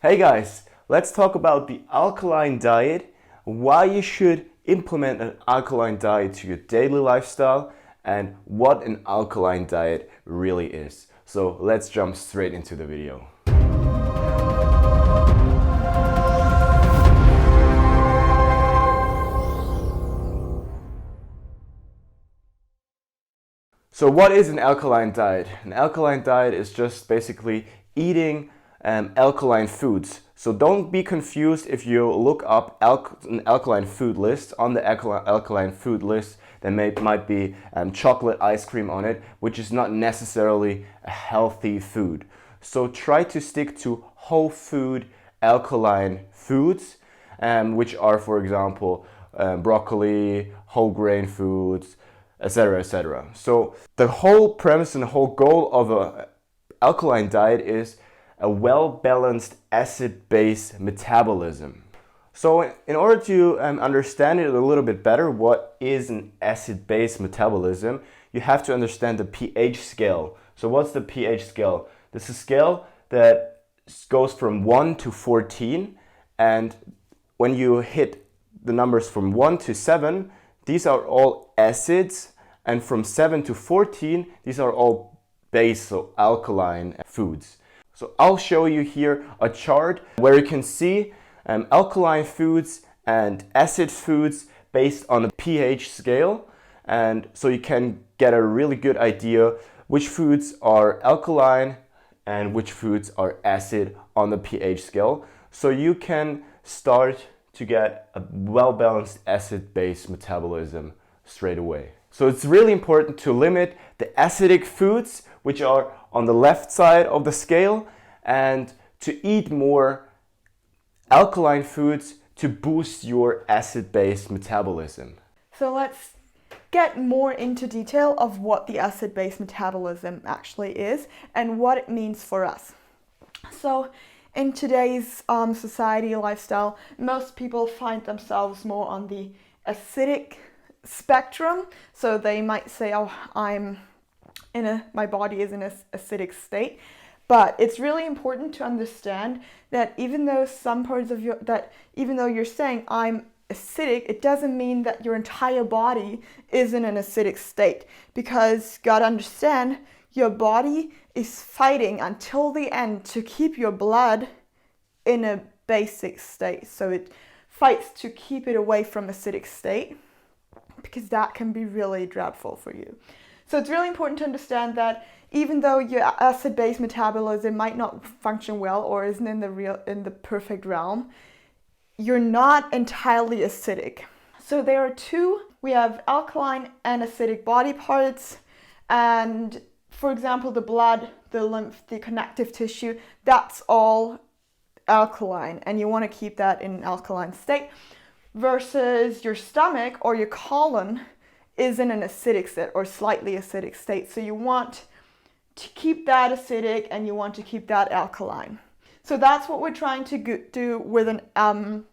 Hey guys, let's talk about the alkaline diet, why you should implement an alkaline diet to your daily lifestyle, and what an alkaline diet really is. So let's jump straight into the video. So what is an alkaline diet? An alkaline diet is just basically eating alkaline foods. So don't be confused if you look up an alkaline food list. On the alkaline food list, there might be chocolate ice cream on it, which is not necessarily a healthy food. So try to stick to whole food alkaline foods, which are, for example, broccoli, whole grain foods, etc., etc. So the whole premise and the whole goal of an alkaline diet is a well-balanced acid-base metabolism. So in order to understand it a little bit better, what is an acid-base metabolism, you have to understand the pH scale. So what's the pH scale? This is a scale that goes from 1 to 14, and when you hit the numbers from 1 to 7, these are all acids, and from 7 to 14, these are all base, so alkaline foods. So I'll show you here a chart where you can see alkaline foods and acid foods based on a pH scale, and so you can get a really good idea which foods are alkaline and which foods are acid on the pH scale, so you can start to get a well-balanced acid-base metabolism straight away. So it's really important to limit the acidic foods, which are on the left side of the scale, and to eat more alkaline foods to boost your acid-base metabolism. So let's get more into detail of what the acid-base metabolism actually is and what it means for us. So in today's society lifestyle, most people find themselves more on the acidic spectrum. So they might say, "Oh, my body is in an acidic state." But it's really important to understand that even though you're saying I'm acidic, it doesn't mean that your entire body is in an acidic state, because you gotta understand your body is fighting until the end to keep your blood in a basic state. So it fights to keep it away from acidic state, because that can be really dreadful for you. So it's really important to understand that even though your acid-base metabolism might not function well or isn't in the perfect realm, you're not entirely acidic. So there are we have alkaline and acidic body parts, and for example, the blood, the lymph, the connective tissue, that's all alkaline, and you want to keep that in an alkaline state, versus your stomach or your colon is in an acidic state or slightly acidic state. So you want to keep that acidic and you want to keep that alkaline. So that's what we're trying to do with an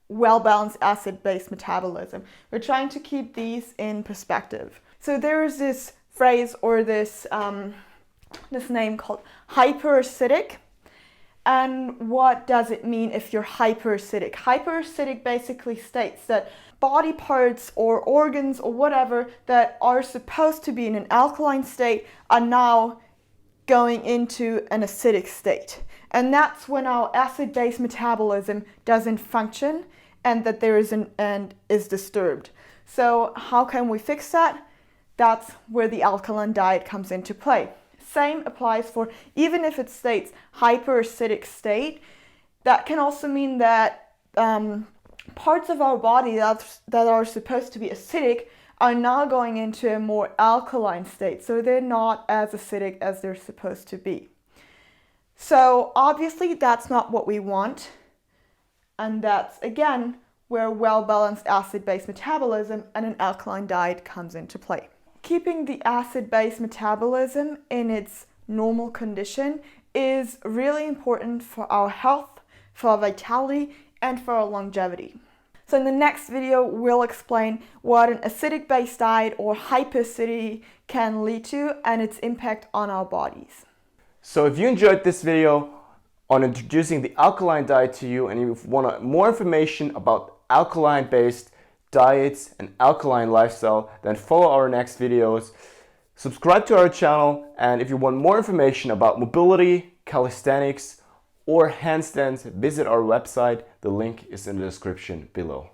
well-balanced acid-base metabolism. We're trying to keep these in perspective. So there is this phrase or this name called hyperacidic. And what does it mean if you're hyperacidic? Hyperacidic basically states that body parts or organs or whatever that are supposed to be in an alkaline state are now going into an acidic state. And that's when our acid-base metabolism doesn't function and that there is disturbed. So how can we fix that? That's where the alkaline diet comes into play. Same applies for, even if it states hyperacidic state, that can also mean that parts of our body that are supposed to be acidic are now going into a more alkaline state. So they're not as acidic as they're supposed to be. So obviously that's not what we want. And that's, again, where well-balanced acid-base metabolism and an alkaline diet comes into play. Keeping the acid-base metabolism in its normal condition is really important for our health, for our vitality, and for our longevity. So in the next video, we'll explain what an acidic-based diet or hyperacidity can lead to and its impact on our bodies. So if you enjoyed this video, on introducing the alkaline diet to you, and you want more information about alkaline-based diets and alkaline lifestyle, then follow our next videos. Subscribe to our channel, and if you want more information about mobility, calisthenics, or handstands, visit our website. The link is in the description below.